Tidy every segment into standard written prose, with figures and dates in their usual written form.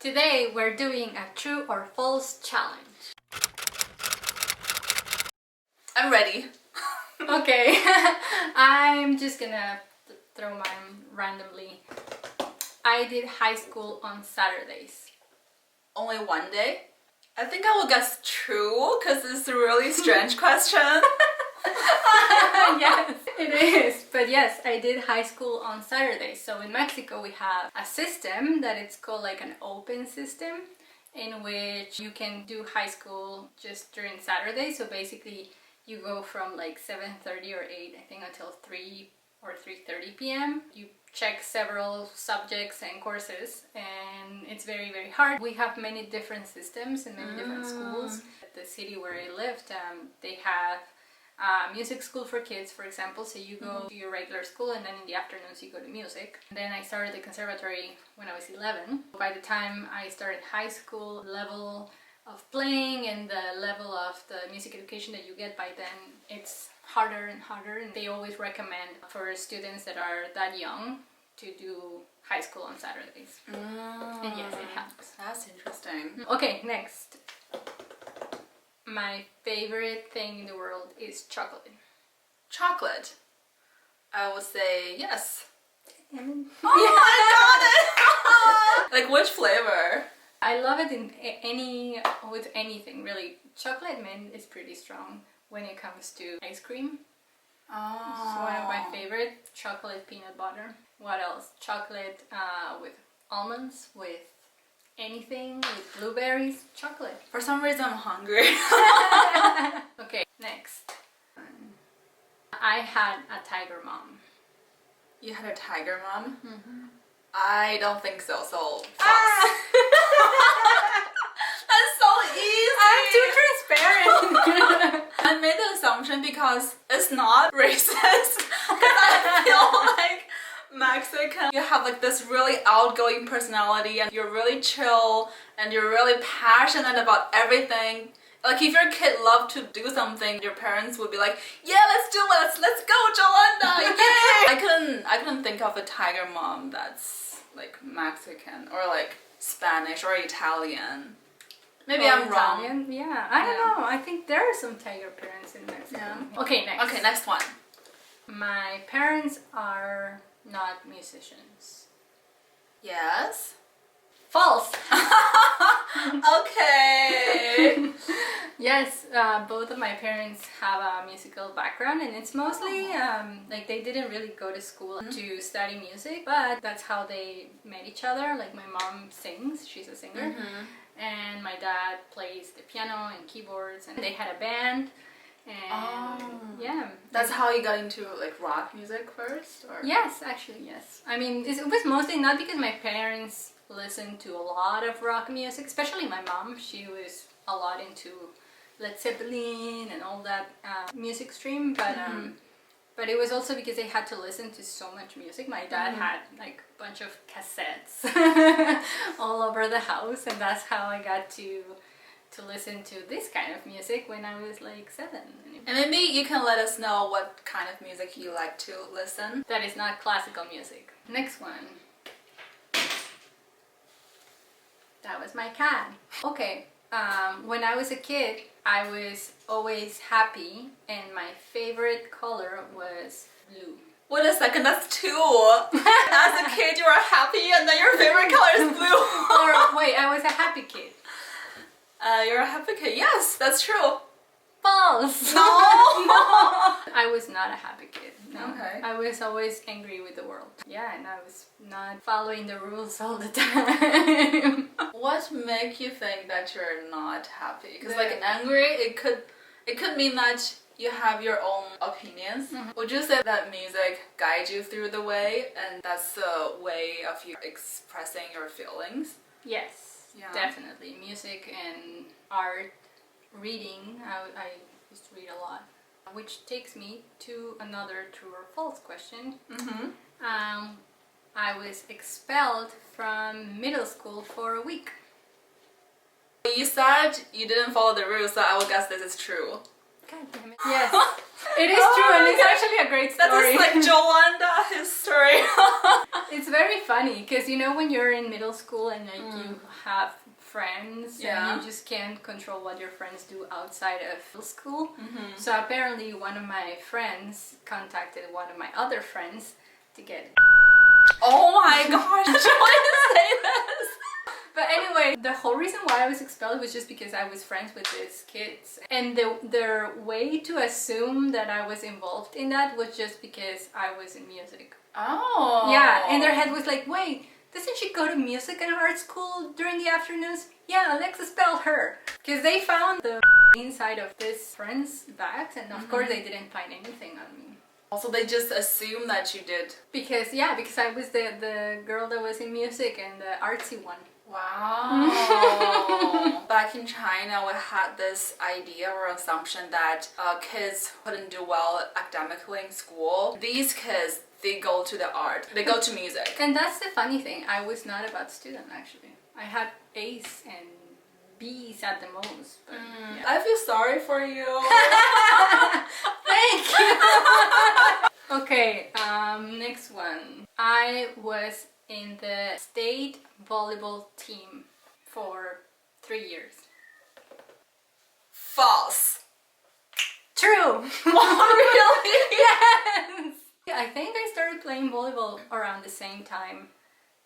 Today we're doing a true or false challenge. I'm ready. Okay, I'm just gonna throw mine randomly. I did high school on Saturdays. Only one day? I think I will guess true because it's a really strange question. Yes, it is. But yes, I did high school on Saturdays. So in Mexico we have a system that it's called like an open system in which you can do high school just during Saturday. So basically you go from like 7:30 or 8, I think, until 3 or 3:30 p.m. You check several subjects and courses, and it's very, very hard. We have many different systems and many different schools. At the city where I lived, they have music school for kids, for example. So you go to your regular school, and then in the afternoons you go to music. And then I started the conservatory when I was 11. By the time I started high school, level of playing and the level of the music education that you get by then, it's harder and harder, and they always recommend for students that are that young to do high school on Saturdays. And yes, it helps. That's interesting. Okay, next. My favorite thing in the world is chocolate. Chocolate. I would say yes. Oh, I got it! Like which flavor? I love it in with anything really. Chocolate mint is pretty strong when it comes to ice cream. It's one of my favorite. Chocolate peanut butter. What else? Chocolate with almonds, with anything, with blueberries. Chocolate. For some reason I'm hungry. Okay, next. I had a tiger mom. You had a tiger mom? Mm-hmm. I don't think so, so false. That's so easy! I'm too transparent! I made the assumption because it's not racist. Because I feel like Mexican, you have like this really outgoing personality and you're really chill and you're really passionate about everything. Like if your kid loved to do something, your parents would be like, yeah, let's do it, let's go, Yolanda, yay! I couldn't think of a tiger mom that's like Mexican or like Spanish or Italian. Maybe I'm Italian? wrong. Yeah, I don't know. I think there are some tiger parents in Mexico. Yeah. Okay, next. Okay, next one. My parents are not musicians. Yes. False! Okay. Yes, both of my parents have a musical background, and it's mostly like they didn't really go to school to study music, but that's how they met each other. Like my mom sings, she's a singer, and my dad plays the piano and keyboards, and they had a band. And yeah, That's how you got into like rock music first, or? Yes, actually, yes. I mean, it was mostly not because my parents listened to a lot of rock music, especially my mom. She was a lot into Led Zeppelin and all that music stream, but it was also because they had to listen to so much music. My dad had like a bunch of cassettes all over the house, and that's how I got to listen to this kind of music when I was like 7. And maybe you can let us know what kind of music you like to listen. That is not classical music. Next one. That was my cat. Okay, when I was a kid, I was always happy, and my favorite color was blue. Wait a second, that's 2. As a kid, you were happy, and then your favorite color is blue. Or wait, I was a happy kid. You're a happy kid. Yes, that's true. False! No! I was not a happy kid. No. Okay. I was always angry with the world. Yeah, and I was not following the rules all the time. What make you think that you're not happy? Because like angry, it could mean that you have your own opinions. Would you say that music guides you through the way, and that's the way of you expressing your feelings? Yes, definitely. Music and art, reading. I used to read a lot. Which takes me to another true or false question. I was expelled from middle school for a week. You said you didn't follow the rules, so I would guess this is true. God damn it. Yes, it is true, and it's actually a great story. That is like Yolanda history. It's very funny because you know when you're in middle school and like you have friends, Yeah. and you just can't control what your friends do outside of middle school. So apparently one of my friends contacted one of my other friends to get. Oh my gosh, I want to say this. But anyway, the whole reason why I was expelled was just because I was friends with these kids. And their way to assume that I was involved in that was just because I was in music. Oh. Yeah, and their head was like, wait, doesn't she go to music and art school during the afternoons? Yeah, let's expel her. Because they found the inside of this friend's bags, and of course they didn't find anything on me. Also, they just assumed that you did. Because I was the girl that was in music and the artsy one. Wow. Back in China, we had this idea or assumption that kids couldn't do well academically in school. These kids, they go to the art, they go to music. And that's the funny thing, I was not a bad student actually. I had A's and B's at the most. But, yeah. I feel sorry for you. Thank you. Okay, next one. I was in the state volleyball team for 3 years. False. True. Really? Yes. I think I started playing volleyball around the same time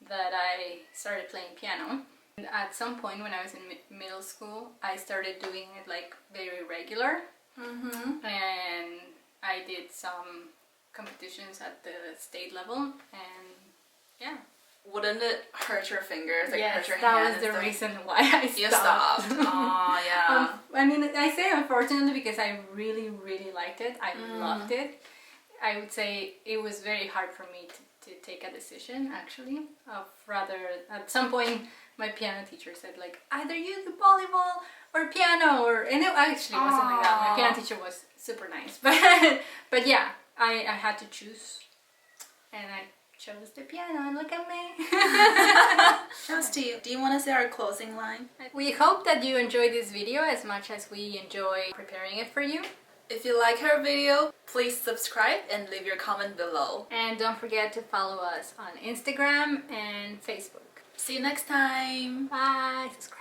that I started playing piano. And at some point when I was in middle school, I started doing it like very regular. And I did some competitions at the state level, and yeah. Wouldn't it hurt your fingers? Like Yes, hurt your that hands? was the reason why I stopped. You stopped. Oh, yeah. I mean, I say unfortunately because I really, really liked it. I loved it. I would say it was very hard for me to take a decision, actually. Of rather, at some point, my piano teacher said, like, either you do volleyball or piano, and it actually wasn't like that. My piano teacher was super nice. But yeah, I had to choose, and I chose the piano, and look at me. Shouts to you. Do you want to say our closing line? We hope that you enjoyed this video as much as we enjoy preparing it for you. If you like our video, please subscribe and leave your comment below. And don't forget to follow us on Instagram and Facebook. See you next time. Bye. Subscribe.